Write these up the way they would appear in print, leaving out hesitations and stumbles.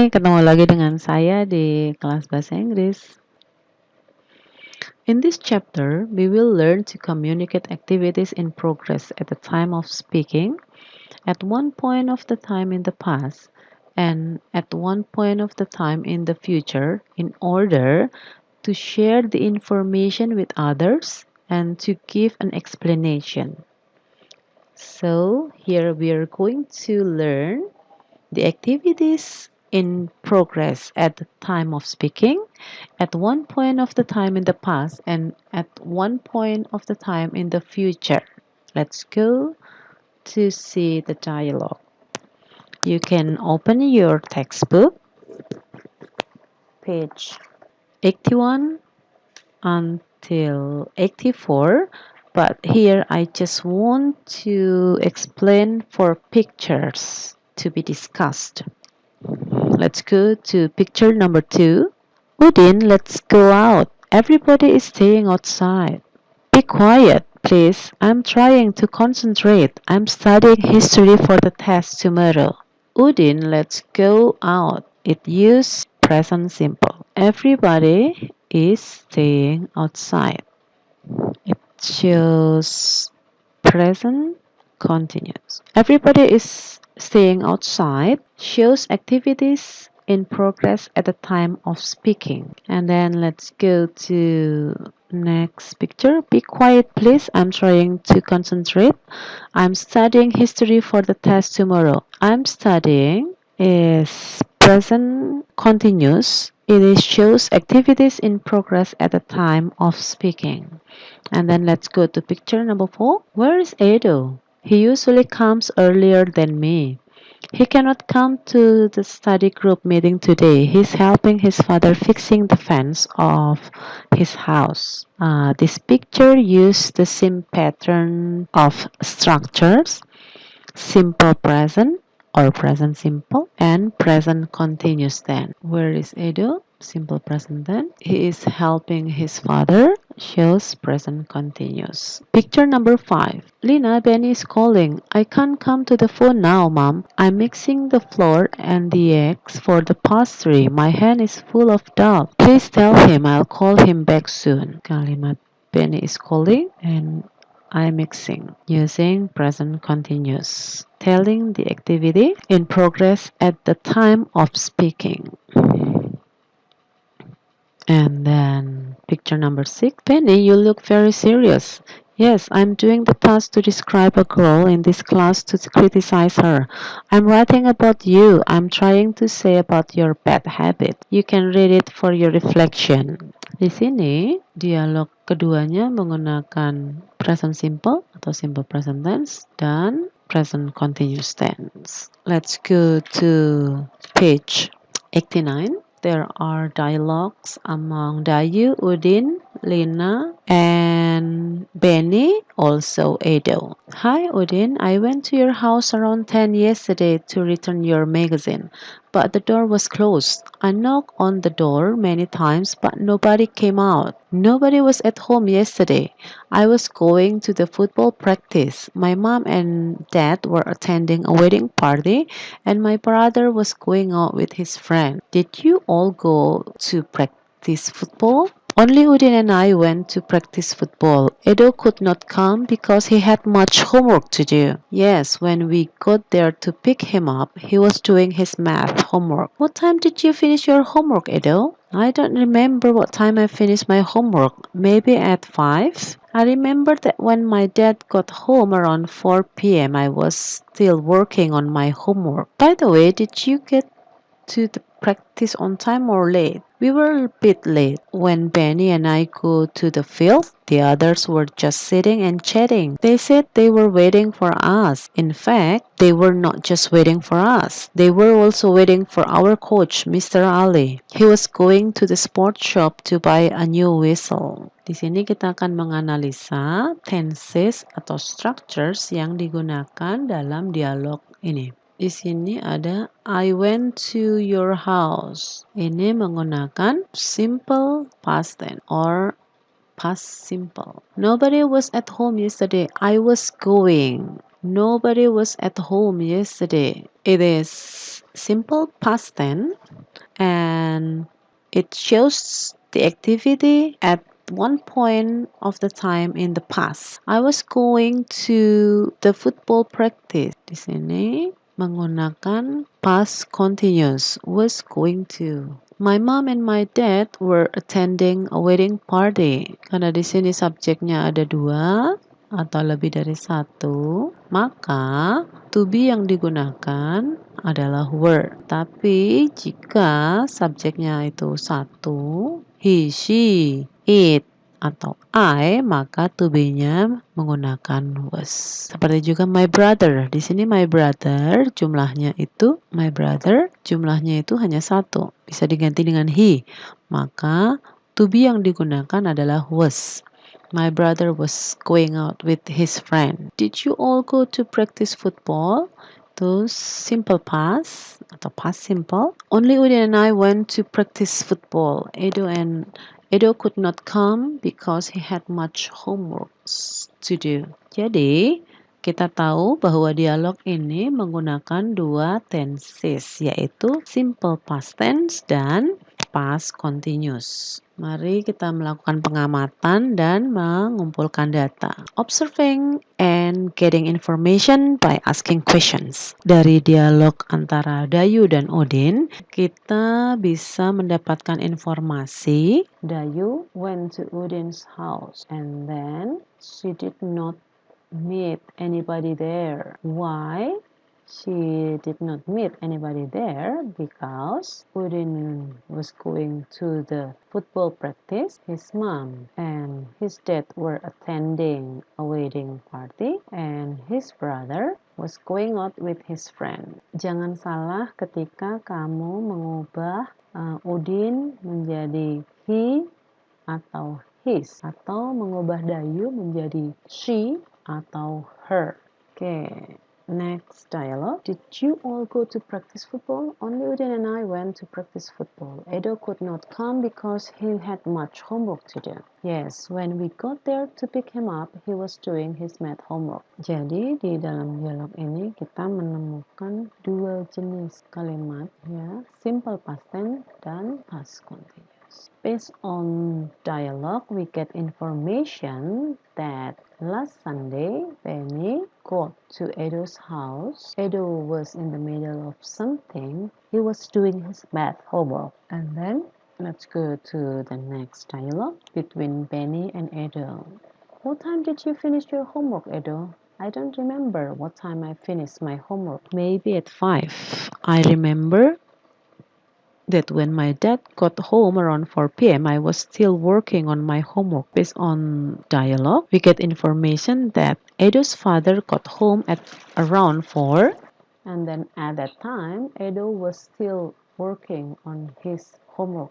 Hai, ketemu lagi dengan saya di kelas bahasa Inggris. In this chapter, we will learn to communicate activities in progress at the time of speaking, at one point of the time in the past, and at one point of the time in the future in order to share the information with others and to give an explanation. So, here we are going to learn the activities in progress at the time of speaking, at one point of the time in the past, and at one point of the time in the future. Let's go to see the dialogue. You can open your textbook, page 81 until 84, but here I just want to explain for pictures to be discussed. Let's go to picture number 2. Udin, let's go out. Everybody is staying outside. Be quiet, please. I'm trying to concentrate. I'm studying history for the test tomorrow. Udin, let's go out. It uses present simple. Everybody is staying outside. It shows present continuous. Everybody is staying outside shows activities in progress at the time of speaking. And then let's go to next picture. Be quiet, please. I'm trying to concentrate. I'm studying history for the test tomorrow. I'm studying is present continuous. It shows activities in progress at the time of speaking. And then let's go to picture number 4. Where is Edo? He usually comes earlier than me. He cannot come to the study group meeting today. He's helping his father fixing the fence of his house. This picture uses the same pattern of structures, simple present or present simple, and present continuous tense. Where is Edo? Simple present tense. He is helping his father. Shows present continuous. Picture number 5. Lina, Benny is calling. I can't come to the phone now, Mom. I'm mixing the flour and the eggs for the pastry. My hand is full of dough. Please tell him I'll call him back soon. Kalimat Benny is calling and I'm mixing using present continuous, telling the activity in progress at the time of speaking. And then picture number 6. Penny, you look very serious. Yes, I'm doing the task to describe a girl in this class to criticize her. I'm writing about you. I'm trying to say about your bad habit. You can read it for your reflection. Di sini, dialog keduanya menggunakan present simple atau simple present tense dan present continuous tense. Let's go to page 89. There are dialogues among Dayu, Udin, Lina, and Benny, also Edo. Hi Udin, I went to your house around 10 yesterday to return your magazine, but the door was closed. I knocked on the door many times, but nobody came out. Nobody was at home yesterday. I was going to the football practice. My mom and dad were attending a wedding party, and my brother was going out with his friend. Did you all go to practice football? Only Udin and I went to practice football. Edo could not come because he had much homework to do. Yes, when we got there to pick him up, he was doing his math homework. What time did you finish your homework, Edo? I don't remember what time I finished my homework. Maybe at 5? I remember that when my dad got home around 4 p.m., I was still working on my homework. By the way, did you get to the practice on time or late? We were a bit late. When Benny and I go to the field, the others were just sitting and chatting. They said they were waiting for us. In fact, they were not just waiting for us. They were also waiting for our coach, Mr. Ali. He was going to the sports shop to buy a new whistle. Di sini kita akan menganalisa tenses atau structures yang digunakan dalam dialog ini. Di sini ada I went to your house. Ini menggunakan simple past tense or past simple. Nobody was at home yesterday. I was going. Nobody was at home yesterday. It is simple past tense, and it shows the activity at one point of the time in the past. I was going to the football practice. Di sini menggunakan past continuous, was going to. My mom and my dad were attending a wedding party. Karena di sini subjeknya ada dua atau lebih dari satu, maka to be yang digunakan adalah were. Tapi jika subjeknya itu satu, he, she, it, atau I, maka to be-nya menggunakan was. Seperti juga my brother. Di sini my brother jumlahnya itu hanya satu. Bisa diganti dengan he. Maka to be yang digunakan adalah was. My brother was going out with his friend. Did you all go to practice football? Those simple past atau past simple. Only Udin and I went to practice football. Edo could not come because he had much homework to do. Jadi, kita tahu bahwa dialog ini menggunakan dua tenses, yaitu simple past tense dan past continuous. Mari kita melakukan pengamatan dan mengumpulkan data. Observing and getting information by asking questions. Dari dialog antara Dayu dan Odin, kita bisa mendapatkan informasi. Dayu went to Odin's house and then she did not meet anybody there. Why? She did not meet anybody there because Udin was going to the football practice. His mom and his dad were attending a wedding party and his brother was going out with his friend. Jangan salah ketika kamu mengubah Udin menjadi he atau his, atau mengubah Dayu menjadi she atau her. Okay. Next dialogue. Did you all go to practice football? Only Udin and I went to practice football. Edo could not come because he had much homework to do. Yes, when we got there to pick him up, he was doing his math homework. Jadi di dalam dialog ini kita menemukan dua jenis kalimat, ya, simple past tense dan past continuous. Based on dialogue, we get information that last Sunday, Benny got to Edo's house. Edo was in the middle of something. He was doing his math homework. And then, let's go to the next dialogue between Benny and Edo. What time did you finish your homework, Edo? I don't remember what time I finished my homework. Maybe at 5. I remember that when my dad got home around 4 p.m., I was still working on my homework. Based on dialogue, we get information that Edo's father got home at around 4, and then at that time, Edo was still working on his homework.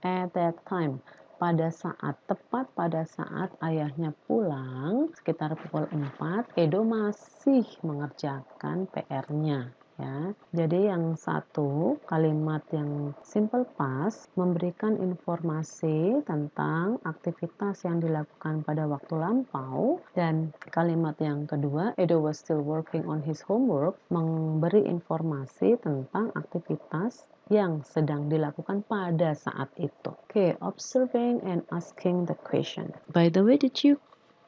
At that time, tepat pada saat ayahnya pulang, sekitar pukul 4, Edo masih mengerjakan PR-nya. Ya, jadi yang satu kalimat yang simple past memberikan informasi tentang aktivitas yang dilakukan pada waktu lampau, dan kalimat yang kedua, Edo was still working on his homework, memberi informasi tentang aktivitas yang sedang dilakukan pada saat itu. Okay, observing and asking the question. By the way, did you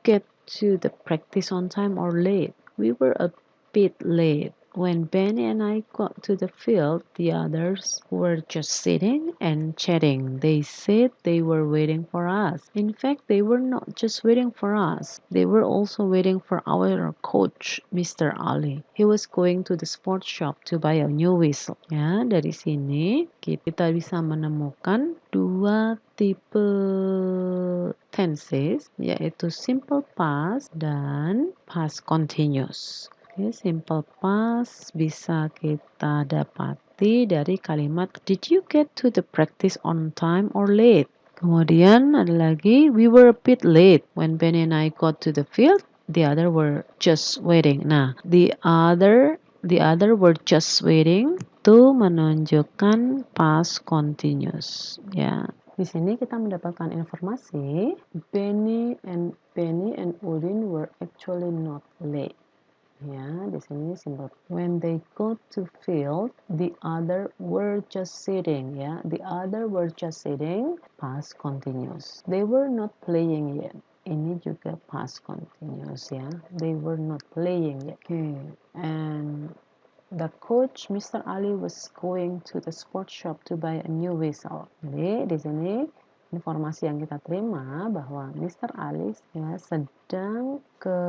get to the practice on time or late? We were a bit late. When Benny and I got to the field, the others were just sitting and chatting. They said they were waiting for us. In fact, they were not just waiting for us. They were also waiting for our coach, Mr. Ali. He was going to the sports shop to buy a new whistle. Ya, dari sini kita bisa menemukan dua tipe tenses, yaitu simple past dan past continuous. Oke, simple past bisa kita dapati dari kalimat did you get to the practice on time or late? Kemudian ada lagi we were a bit late when Benny and I got to the field. The other were just waiting. Nah, the other were just waiting itu menunjukkan past continuous. Ya, di sini kita mendapatkan informasi Benny and Udin were actually not late. Ya, di sini simple. When they go to field, the other were just sitting. Ya, the other were just sitting. Past continuous. They were not playing yet. Ini juga past continuous ya. They were not playing yet. Okay, and the coach, Mr. Ali, was going to the sports shop to buy a new whistle. Jadi di sini informasi yang kita terima bahwa Mr. Ali ya sedang ke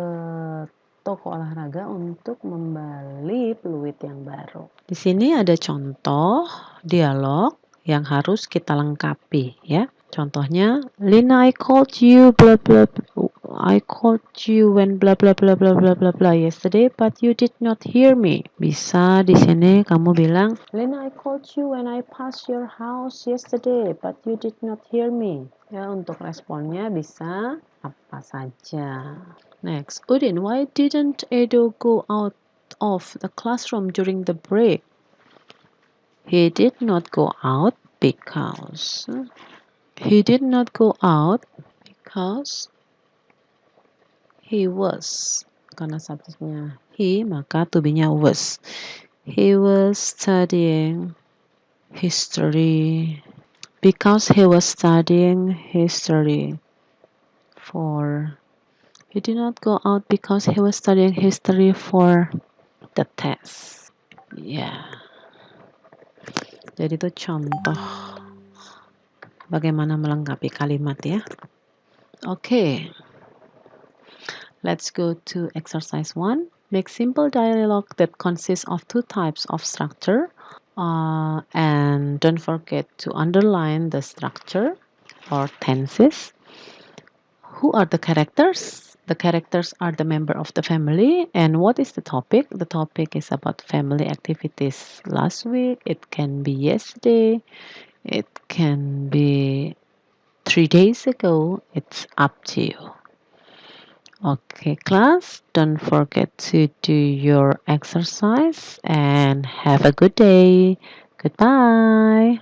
toko olahraga untuk membeli peluit yang baru. Di sini ada contoh dialog yang harus kita lengkapi ya. Contohnya, Lina, I called you blah blah blah. I called you when blah blah blah blah blah blah blah yesterday, but you did not hear me. Bisa di sini kamu bilang, Lina, I called you when I passed your house yesterday, but you did not hear me. Ya, untuk responnya bisa apa saja. Next, Udin, why didn't Edo go out of the classroom during the break? He did not go out because he did not go out because he was. Karena subjeknya he, maka to be-nya was. He was studying history. Because he was studying history for. He did not go out because he was studying history for the test. Ya. Jadi itu contoh bagaimana melengkapi kalimat ya. Okay. Let's go to exercise 1. Make simple dialogue that consists of two types of structure. And don't forget to underline the structure or tenses. Who are the characters? The characters are the member of the family. And what is the topic? The topic is about family activities last week. It can be yesterday. It can be 3 days ago. It's up to you. Okay, class, don't forget to do your exercise and have a good day. Goodbye.